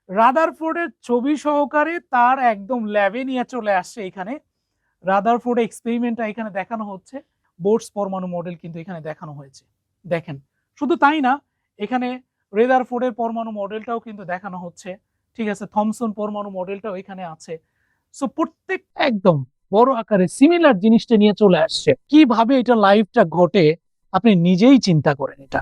রাদারফোর্ডের ছবি সহকারে তার একদম ল্যাবে নিয়ে চলে আসছে এখানে। রাদারফোর্ড এক্সপেরিমেন্টটা এখানে দেখানো হচ্ছে। বোর্ডস পরমাণু মডেল কিন্তু এখানে দেখানো হয়েছে। দেখেন, শুধু তাই না, এখানে রেদারফোর্ডের পরমাণু মডেলটাও কিন্তু দেখানো হচ্ছে। ঠিক আছে, থমসন পরমাণু মডেলটাও এখানে আছে। সো প্রত্যেক একদম বড় আকারে সিমিলার জিনিসটা নিয়ে চলে আসছে। কিভাবে এটা লাইভটা ঘটে আপনি নিজেই চিন্তা করেন এটা।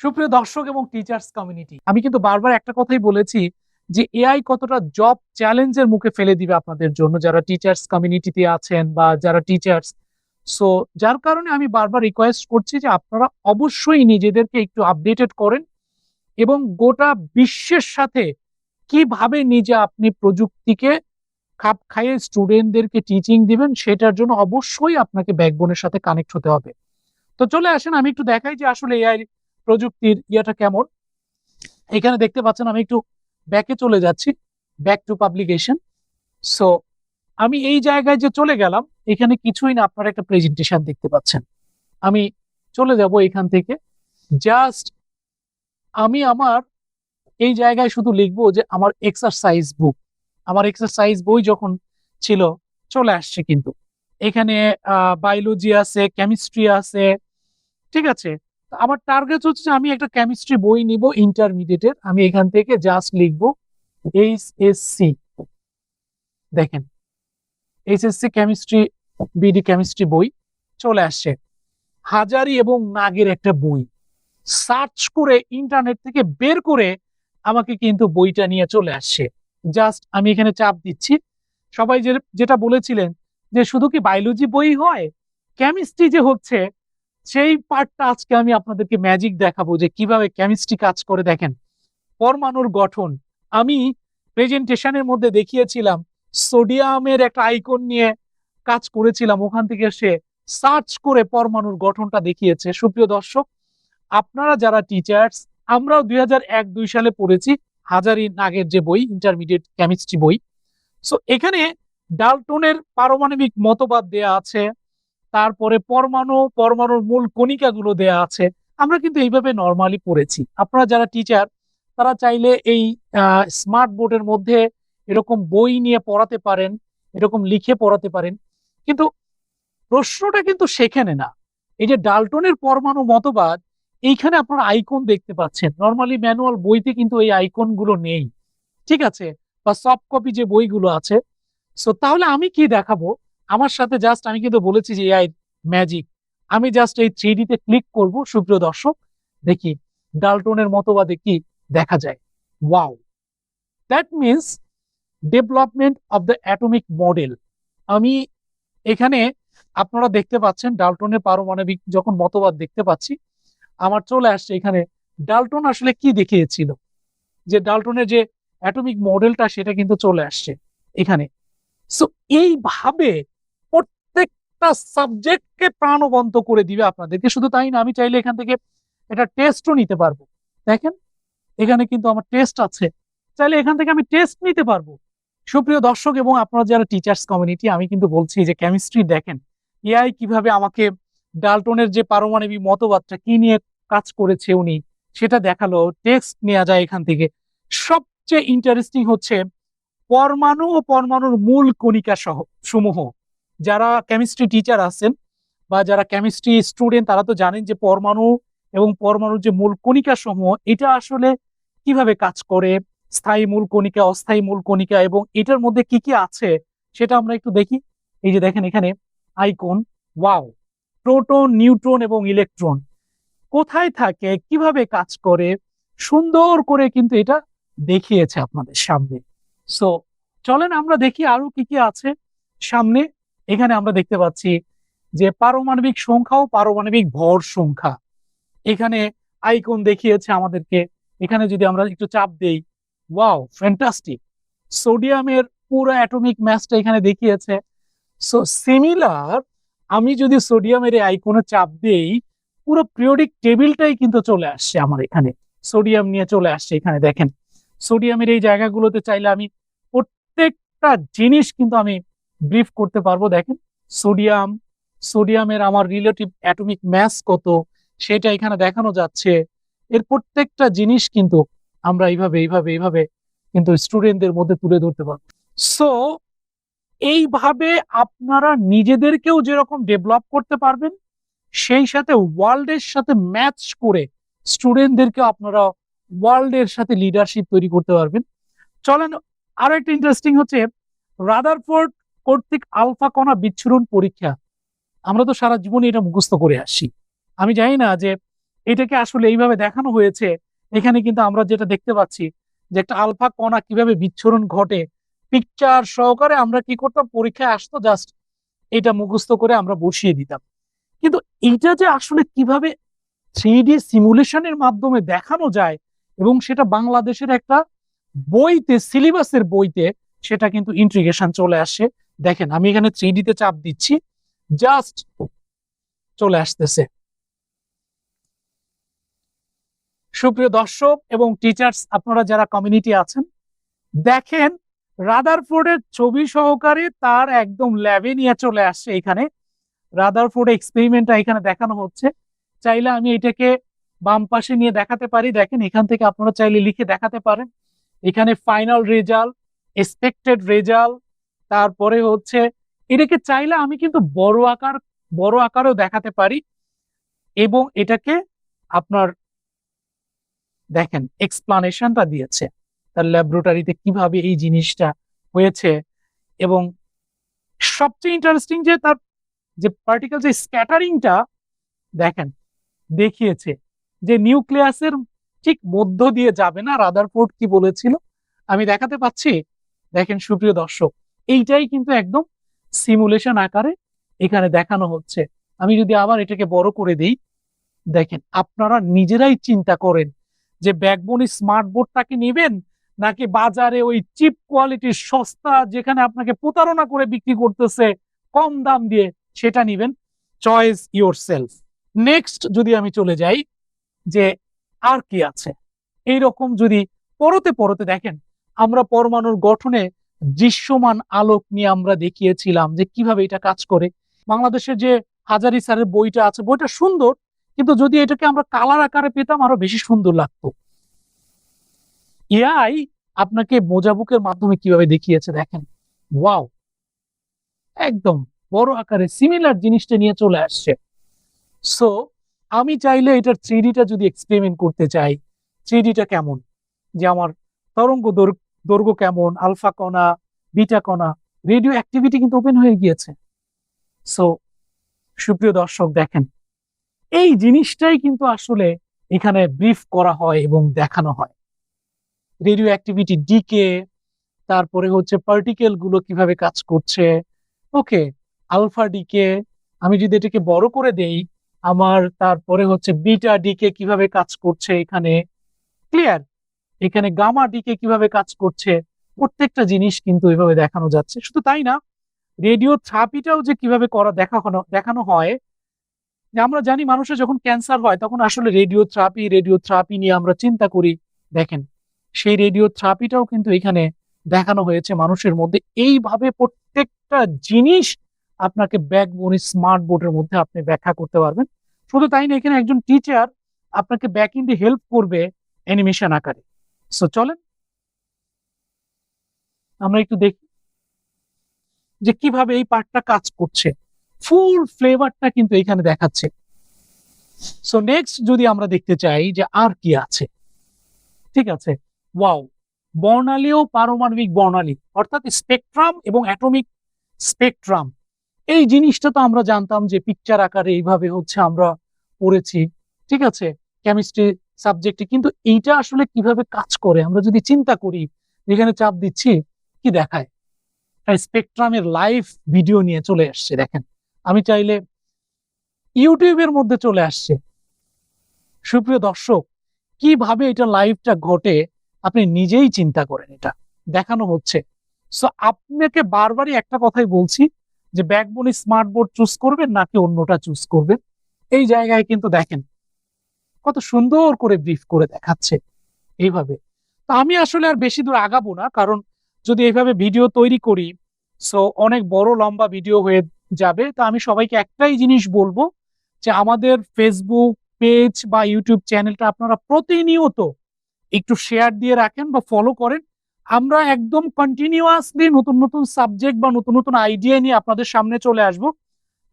সুপ্রিয় দর্শক এবং টিচার্স কমিউনিটি, আমি কিন্তু বারবার একটা কথাই বলেছি যে এআই কতটা জব চ্যালেঞ্জের মুখে ফেলে দিবে আপনাদের জন্য, যারা টিচার্স কমিউনিটিতে আছেন বা যারা টিচার্স। সো যার কারণে আমি বারবার রিকোয়েস্ট করছি যে আপনারা অবশ্যই নিজেদেরকে একটু আপডেটেড করেন এবং গোটা বিশ্বের সাথে কিভাবে নিজে আপনি প্রযুক্তিকে খাপ খাইয়ে স্টুডেন্টদেরকে টিচিং দিবেন, সেটার জন্য অবশ্যই আপনাকে ব্যাকবোনের সাথে কানেক্ট হতে হবে। তো চলে আসেন, আমি একটু দেখাই যে আসলে এআই প্রযুক্তির ইয়েটা কেমন। এখানে দেখতে পাচ্ছেন, আমি একটু ব্যাকে চলে যাচ্ছি, ব্যাক টু পাবলিকেশন। সো আমি এই জায়গায় যে চলে গেলাম, এখানে কিছুই না, আপনারা একটা প্রেজেন্টেশন দেখতে পাচ্ছেন। আমি চলে যাব এখান থেকে, জাস্ট আমি আমার এই জায়গায় শুধু লিখবো যে আমার এক্সারসাইজ বুক। আমার এক্সারসাইজ বই যখন ছিল, চলে আসছে কিন্তু এখানে বায়োলজি আছে, কেমিস্ট্রি আছে। ঠিক আছে, তো আমার টার্গেট হচ্ছে যে আমি একটা কেমিস্ট্রি বই নিব ইন্টারমিডিয়েটের। আমি এখান থেকে জাস্ট লিখবো এইচএসসি। দেখেন, এইচএসসি কেমিস্ট্রি, বিডি কেমিস্ট্রি বই চলে আসছে। হাজারি এবং নাগের একটা বই সার্চ করে ইন্টারনেট থেকে বের করে আমাকে কিন্তু বইটা নিয়ে চলে আসছে। জাস্ট আমি এখানে চাপ দিচ্ছি। সবাই যেটা বলেছিলেন যে শুধু কি বায়োলজি বই হয়, কেমিস্ট্রি যে হচ্ছে, সেই পার্টটা আজকে আমি আপনাদেরকে ম্যাজিক দেখাবো যে কিভাবে কেমিস্ট্রি কাজ করে। দেখেন, পরমাণুর গঠন আমি প্রেজেন্টেশনের মধ্যে দেখিয়েছিলাম, সোডিয়ামের একটা আইকন নিয়ে কাজ করেছিলাম, ওখান থেকে সে সার্চ করে পরমাণুর গঠনটা দেখিয়েছে। সুপ্রিয় দর্শক, আপনারা যারা টিচার্স, আমরাও 2001-2 সালে পড়েছি হাজারি নাগের যে বই, ইন্টারমিডিয়েট কেমিস্ট্রি বই। সো এখানে ডাল্টনের পারমাণবিক মতবাদ দেয়া আছে, তারপরে পরমাণুর মূল কণিকাগুলো দেয়া আছে। আমরা কিন্তু এইভাবে নর্মালি পড়েছি। আপনারা যারা টিচার, তারা চাইলে এই স্মার্ট বোর্ডের মধ্যে এরকম বই নিয়ে পড়াতে পারেন, এরকম লিখে পড়াতে পারেন। কিন্তু প্রশ্নটা কিন্তু সেখানে না। এই যে ডাল্টনের পরমাণু মতবাদ, এইখানে আপনারা আইকন দেখতে পাচ্ছেন, নর্মালি ম্যানুয়াল বইতে কিন্তু এই আইকন গুলো নেই। ঠিক আছে, বা সফট কপি যে বইগুলো আছে। সো তাহলে আমি কি দেখাবো, আমার সাথে জাস্ট আমি কিন্তু বলেছি যে এআই ম্যাজিক। আমি জাস্ট এই 3D তে ক্লিক করব। সুপ্রিয় দর্শক, দেখি ডাল্টনের মতবাদে কি দেখা যায়। Wow, that means development of the atomic model. আমি এখানে আপনারা দেখতে পাচ্ছেন ডাল্টনের পারমাণবিক যখন মতবাদ দেখতে পাচ্ছি, আমার চলে আসছে এখানে ডাল্টন আসলে কি দেখিয়েছিল, যে ডাল্টনের যে অ্যাটমিক মডেলটা সেটা কিন্তু চলে আসছে এখানে। সো এইভাবে প্রত্যেকটা সাবজেক্টকে প্রাণবন্ত করে দিবে আপনাদেরকে। শুধু তাই না, আমি চাইলে এখান থেকে এটা টেস্টও নিতে পারবো। দেখেন, এখানে কিন্তু আমার টেস্ট আছে, চাইলে এখান থেকে আমি টেস্ট নিতে পারবো। সুপ্রিয় দর্শক এবং আপনারা যারা টিচার্স কমিউনিটি, আমি কিন্তু বলছি যে কেমিস্ট্রি দেখেন এআই কিভাবে আমাকে ডাল্টনের যে পারমাণবিক মতবাদটা কি নিয়ে কাজ করেছে উনি, সেটা দেখালো। টেক্সট নেওয়া যায় এখান থেকে। সবচেয়ে ইন্টারেস্টিং হচ্ছে পরমাণু ও পরমাণুর মূল কণিকা সহ সমূহ। যারা কেমিস্ট্রি টিচার আছেন বা যারা কেমিস্ট্রি স্টুডেন্ট, তারা তো জানেন যে পরমাণু এবং পরমাণুর যে মূল কণিকা সমূহ, এটা আসলে কিভাবে কাজ করে, স্থায়ী মূল কণিকা, অস্থায়ী মূল কণিকা, এবং এটার মধ্যে কি কি আছে সেটা আমরা একটু দেখি। এই যে দেখেন এখানে আইকন, ওয়াও, প্রোটন, নিউট্রন এবং ইলেকট্রন কোথায় থাকে, কিভাবে কাজ করে, সুন্দর করে কিন্তু এটা দেখিয়েছে আপনাদের সামনে। সো চলেন আমরা দেখি আরো কি কি আছে সামনে। এখানে আমরা দেখতে পাচ্ছি যে পারমাণবিক সংখ্যা ও পারমাণবিক ভর সংখ্যা এখানে আইকন দেখিয়েছে আমাদেরকে। এখানে যদি আমরা একটু চাপ দেই, ওয়াও, ফ্যান্টাস্টিক, সোডিয়ামের পুরো অ্যাটমিক ম্যাসটা এখানে দেখিয়েছে। সো সিমিলার, আমি যদি সোডিয়ামের এই আইকনে চাপ দেই, পুরো পিরিয়ডিক টেবিলটাই কিন্তু চলে আসছে আমার এখানে। সোডিয়াম নিয়ে চলে আসছে এখানে। দেখেন, সোডিয়ামের এই জায়গাগুলোতে চাইলে আমি প্রত্যেকটা জিনিস কিন্তু আমি ব্রিফ করতে পারবো। দেখেন, সোডিয়াম, সোডিয়ামের আমার রিলেটিভ অ্যাটমিক ম্যাস কত, সেটা এখানে দেখানো যাচ্ছে। এর প্রত্যেকটা জিনিস কিন্তু আমরা এইভাবে এইভাবে এইভাবে কিন্তু স্টুডেন্টদের মধ্যে তুলে ধরতে পারবো। সো এইভাবে আপনারা নিজেদেরকেও যেরকম ডেভেলপ করতে পারবেন, সেই সাথে ওয়ার্ল্ডের সাথে ম্যাচ করে স্টুডেন্টদেরকে আপনারা ওয়ার্ল্ডের সাথে লিডারশিপ তৈরি করতে পারবেন। চলেন, আরো একটা ইন্টারেস্টিং হচ্ছে রাদারফোর্ড কর্তৃক আলফা কণা বিচ্ছুরণ পরীক্ষা। আমরা তো সারা জীবনে এটা মুখস্থ করে আসি। আমি জানি না যে এটাকে আসলে এইভাবে দেখানো হয়েছে। এখানে কিন্তু আমরা যেটা দেখতে পাচ্ছি যে একটা আলফা কণা কিভাবে বিচ্ছুরণ ঘটে, পিকচার সহকারে আমরা কি করতাম, পরীক্ষায় আসতো, জাস্ট এটা মুখস্থ করে আমরা বসিয়ে দিতাম। কিন্তু এইটা যে আসলে কিভাবে 3D সিমুলেশনের মাধ্যমে দেখানো যায় এবং সেটা বাংলাদেশের একটা বইতে, সিলেবাসের বইতে সেটা কিন্তু ইন্টিগ্রেশন চলে আসে। দেখেন আমি এখানে 3D তে চাপ দিচ্ছি, জাস্ট চলে আসতেছে। সুপ্রিয় দর্শক এবং টিচার্স, আপনারা যারা কমিউনিটি আছেন, দেখেন রাদারফোর্ডের ছবি সহকারে তার একদম ল্যাবে নিয়ে চলে আসছে। এখানে রাদারফোর্ড এক্সপেরিমেন্টটা এখানে দেখানো হচ্ছে। চাইলে আমি এটাকে বাম পাশে নিয়ে দেখাতে পারি। দেখেন এখান থেকে আপনারা চাইলে লিখে দেখাতে পারেন। এখানে ফাইনাল রেজাল্ট, এক্সপেক্টেড রেজাল্ট, তারপরে হচ্ছে এটাকে চাইলে আমি কিন্তু বড় আকারেও দেখাতে পারি। এবং এটাকে আপনার দেখেন এক্সপ্লানেশনটা দিয়েছে তার ল্যাবরেটরিতে কিভাবে এই জিনিসটা হয়েছে। এবং সবচেয়ে ইন্টারেস্টিং যে তার যে পার্টিকেল যে স্ক্যাটারিংটা দেখেন দেখিয়েছে যে নিউক্লিয়াসের ঠিক মধ্য দিয়ে যাবে না। রাদারফোর্ড কি বলেছিল আমি দেখাতে পাচ্ছি। দেখেন সুপ্রিয় দর্শক, এইটাই কিন্তু একদম সিমুলেশন আকারে এখানে দেখানো হচ্ছে। আমি যদি আবার এটাকে বড় করে দিই, দেখেন আপনারা নিজেরাই চিন্তা করেন যে ব্যাকবোন স্মার্ট বোর্ডটাকে নেবেন নাকি বাজারে ওই চিপ কোয়ালিটির সস্তা যেখানে আপনাকে প্রতারণা করে বিক্রি করতেছে কম দাম দিয়ে সেটা নেবেন। Choice your self. নেক্সট যদি আমি চলে যাই যে আর কি আছে, এইরকম যদি পরতে পরতে দেখেন আমরা পরমাণুর গঠনে দৃশ্যমান আলোক নিয়ে আমরা দেখিয়েছিলাম যে কিভাবে এটা কাজ করে। বাংলাদেশের যে হাজারি স্যারের বইটা আছে, বইটা সুন্দর, কিন্তু যদি এটাকে আমরা কালার আকারে পেতাম আরো বেশি সুন্দর লাগতো। এআই আপনাকে মোজাবুকের মাধ্যমে কিভাবে দেখিয়েছে দেখেন, ওয়াও, একদম বড় আকারে সিমিলার জিনিসটা নিয়ে চলে আসছে। সো আমি চাইলে এটার 3Dটা যদি এক্সপেরিমেন্ট করতে চাই, 3Dটা কেমন, যে আমার তরঙ্গ দৈর্ঘ্য কেমন, আলফা কণা, বিটা কণা, রেডিও অ্যাক্টিভিটি কিন্তু ওপেন হয়ে গিয়েছে। সো সুপ্রিয় দর্শক দেখেন এই জিনিসটাই কিন্তু আসলে এখানে ব্রিফ করা হয় এবং দেখানো হয়। রেডিও অ্যাক্টিভিটি ডিকে, তারপরে হচ্ছে পার্টিকেল গুলো কিভাবে কাজ করছে। ওকে, আলফা ডিকে আমি যদি এটাকে বড় করে দেই আমার, তারপরে হচ্ছে বিটা ডিকে কিভাবে কাজ করছে এখানে, ক্লিয়ার, এখানে গামা ডিকে কিভাবে কাজ করছে, প্রত্যেকটা জিনিস কিন্তু এভাবে দেখানো যাচ্ছে। শুধু তাই না, রেডিও থেরাপিটাও যে কিভাবে দেখানো হয়। যে আমরা জানি মানুষের যখন ক্যান্সার হয় তখন আসলে রেডিও থেরাপি নিয়ে আমরা চিন্তা করি। দেখেন সেই রেডিও থেরাপিটাও কিন্তু এখানে দেখানো হয়েছে মানুষের মধ্যে। এইভাবে প্রত্যেকটা জিনিস আপনাকে ব্যাকবোন স্মার্ট বোর্ডের মধ্যে আপনি ব্যাখ্যা করতে পারবেন। শুধু তাই না, এখানে একজন টিচার আপনাকে ব্যাক ইন্ডে হেল্প করবে অ্যানিমেশন আকারে। সো চলেন আমরা একটু দেখি যে কিভাবে এই পার্টটা কাজ করছে। ফুল ফ্লেভারটা কিন্তু এখানে দেখাচ্ছে। সো নেক্সট যদি আমরা দেখতে চাই যে আর কি আছে, ঠিক আছে, ওয়াও, বর্ণালী ও পারমাণবিক বর্ণালী অর্থাৎ স্পেকট্রাম এবং অ্যাটমিক স্পেকট্রাম। এই জিনিসটা তো আমরা জানতাম যে পিকচার আকারে এইভাবে হচ্ছে আমরা পড়েছি, ঠিক আছে, কেমিস্ট্রি সাবজেক্টে। কিন্তু এইটা আসলে কিভাবে কাজ করে আমরা যদি চিন্তা করি, এখানে চাপ দিচ্ছি কি দেখায়, স্পেকট্রামের লাইভ ভিডিও নিয়ে চলে আসছে। দেখেন আমি চাইলে ইউটিউবের মধ্যে চলে আসছে। সুপ্রিয় দর্শক, কিভাবে এটা লাইভটা ঘটে আপনি নিজেই চিন্তা করেন, এটা দেখানো হচ্ছে। সো আপনাকে বারবারই একটা কথাই বলছি যে ব্যাকবোন স্মার্ট বোর্ড চুজ করবেন নাকি অন্যটা চুজ করবেন। এই জায়গায় কিন্তু দেখেন কত সুন্দর করে ব্রিফ করে দেখাচ্ছে এইভাবে। তো আমি আসলে আর বেশি দূর আগাবো না, কারণ যদি এইভাবে ভিডিও তৈরি করি সো অনেক বড় লম্বা ভিডিও হয়ে যাবে। তো আমি সবাইকে একটাই জিনিস বলবো যে আমাদের ফেসবুক পেজ বা ইউটিউব চ্যানেলটা আপনারা প্রতিনিয়ত একটু শেয়ার দিয়ে রাখেন বা ফলো করেন। আমরা একদম কন্টিনিউয়াসলি নতুন নতুন সাবজেক্ট বা নতুন নতুন আইডিয়া নিয়ে আপনাদের সামনে চলে আসব।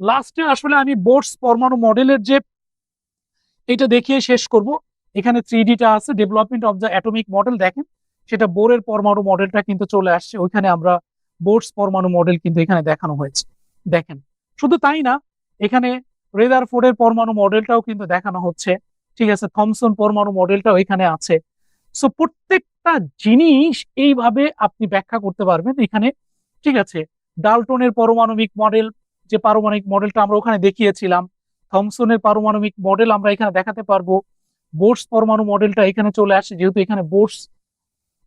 লাস্টে আসলে আমি বোর্ডস পরমাণু মডেলের যে এটা দেখিয়ে শেষ করব। এখানে 3Dটা আছে, development of the atomic model, দেখেন সেটা বোরের পরমাণু মডেলটা কিন্তু চলে আসছে। ওইখানে আমরা বোর্ডস পরমাণু মডেল কিন্তু এখানে দেখানো হয়েছে, দেখেন। শুধু তাই না, এখানে রেদারফোর্ডের পরমাণু মডেলটাও কিন্তু দেখানো হচ্ছে, ঠিক আছে, থমসন পরমাণু মডেলটাও এখানে আছে। সো প্রত্যেকটা জিনিস এইভাবে আপনি ব্যাখ্যা করতে পারবেন এখানে, ঠিক আছে। ডাল্টনের পারমাণবিক মডেল, যে পারমাণবিক মডেলটা আমরা ওখানে দেখিয়েছিলাম, থমসনের পারমাণবিক মডেল আমরা এখানে দেখাতে পারবো। বোর্স পরমাণু মডেলটা এখানে চলে আসে, যেহেতু এখানে বোর্স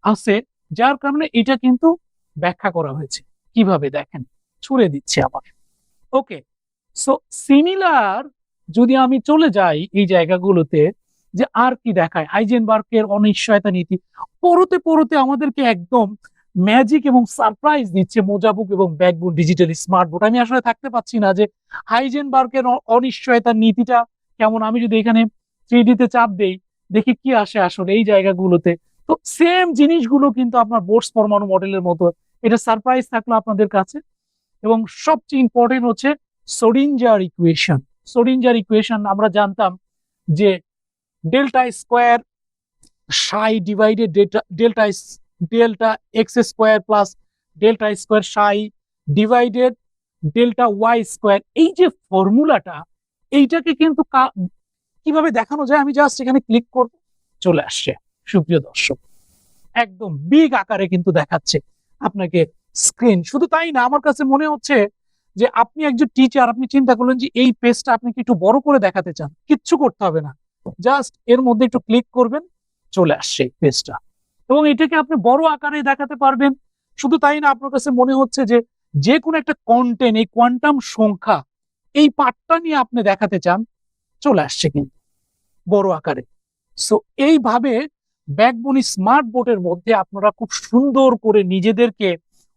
আছে, যার কারণে এটা কিন্তু ব্যাখ্যা করা হয়েছে। কিভাবে দেখেন, ছুড়ে দিচ্ছে আবার। ওকে, সো সিমিলার যদি আমি চলে যাই এই জায়গাগুলোতে, যে আর কি দেখায়, হাইজেনবার্গের অনিশ্চয়তা নীতি পড়তে পড়তে আমাদেরকে একদম ম্যাজিক এবং সারপ্রাইজ দিচ্ছে মোজাবুক এবং ব্যাকবোন ডিজিটাল স্মার্ট বোর্ড। আমি আসলে থাকতে পাচ্ছি না যে হাইজেনবার্গের অনিশ্চয়তার নীতিটা কেমন। আমি যদি এখানে 3D তে চাপ দেই, দেখি কি আসে আসলে এই জায়গাগুলোতে। তো সেম জিনিসগুলো কিন্তু আপনার বোর্স পরমাণু মডেলের মতো, এটা সারপ্রাইজ থাকলো আপনাদের কাছে। এবং সবচেয়ে ইম্পর্টেন্ট হচ্ছে সোডিঞ্জার ইকুয়েশন। সোডিঞ্জার ইকুয়েশন আমরা জানতাম যে delta square psi divided delta delta X square plus delta square psi divided delta Y square, এই যে ফর্মুলাটা, এইটাকে কিন্তু কিভাবে দেখানো যায়, আমি জাস্ট এখানে ক্লিক করব, চলে আসছে সুপ্রিয় দর্শক, একদম বিগ আকারে কিন্তু দেখাচ্ছে আপনাকে স্ক্রিন। শুধু তাই না, আমার কাছে মনে হচ্ছে যে আপনি একজন টিচার, আপনি চিন্তা করলেন যে এই পেজটা আপনি একটু বড় করে দেখাতে চান, কিচ্ছু করতে হবে না, জাস্ট এর মধ্যে একটু ক্লিক করবেন, চলে আসছে পেজটা, এবং এটাকে আপনি বড় আকারে দেখাতে পারবেন। শুধু তাই না, আপনার কাছে মনে হচ্ছে যে যে কোনো একটা কন্টেন্ট, এই কোয়ান্টাম সংখ্যা, এই পার্টটা নিয়ে আপনি দেখাতে চান, চলে আসছে কিন্তু বড় আকারে। সো এইভাবে ব্যাকবোন স্মার্ট বোর্ডের মধ্যে আপনারা খুব সুন্দর করে নিজেদেরকে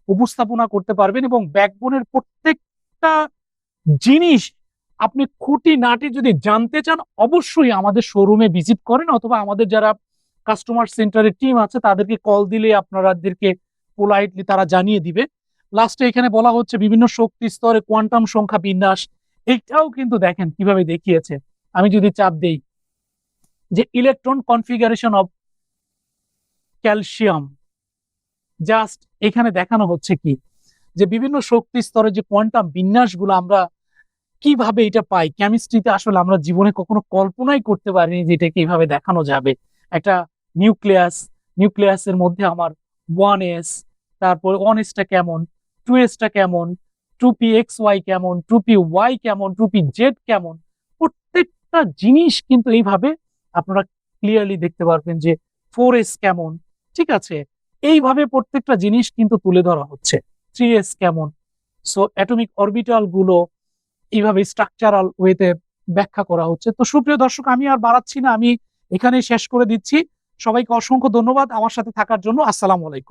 উপস্থাপনা করতে পারবেন, এবং ব্যাকবোনের প্রত্যেকটা জিনিস আপনি খুঁটিনাটি যদি জানতে চান, অবশ্যই আমাদের শোরুমে ভিজিট করেন, অথবা আমাদের যারা কাস্টমার সেন্টারের টিম আছে তাদেরকে কল দিলে আপনাদেরকে পোলাইটলি তারা জানিয়ে দিবে। লাস্টে এখানে বলা হচ্ছে বিভিন্ন শক্তি স্তরে কোয়ান্টাম সংখ্যা বিন্যাস, এইটাও কিন্তু দেখেন কিভাবে দেখিয়েছে। আমি যদি চাপ দেই যে electron configuration of calcium, just এখানে দেখানো হচ্ছে কি যে বিভিন্ন শক্তি স্তরে যে কোয়ান্টাম বিন্যাসগুলো আমরা কিভাবে এটা পাই, কেমিস্ট্রিতে আসলে আমরা জীবনে কখনো কল্পনাই করতে পারিনি যে এটাকে এইভাবে দেখানো যাবে। একটা নিউক্লিয়াসের মধ্যে আমার 1s, তারপর 1sটা কেমন, 2sটা কেমন, 2pxy কেমন, 2py কেমন, 2pz কেমন, প্রত্যেকটা জিনিস কিন্তু এইভাবে আপনারা ক্লিয়ারলি দেখতে পারবেন যে 4s কেমন, ঠিক আছে। এইভাবে প্রত্যেকটা জিনিস কিন্তু তুলে ধরা হচ্ছে, 3s কেমন। সো অ্যাটমিক অরবিটাল গুলো এইভাবে স্ট্রাকচারাল ওয়েতে ব্যাখ্যা করা হচ্ছে। তো সুপ্রিয় দর্শক, আমি আর বাড়াচ্ছি না, আমি এখানে শেষ করে দিচ্ছি। সবাইকে অসংখ্য ধন্যবাদ আমার সাথে থাকার জন্য। আসসালামু আলাইকুম।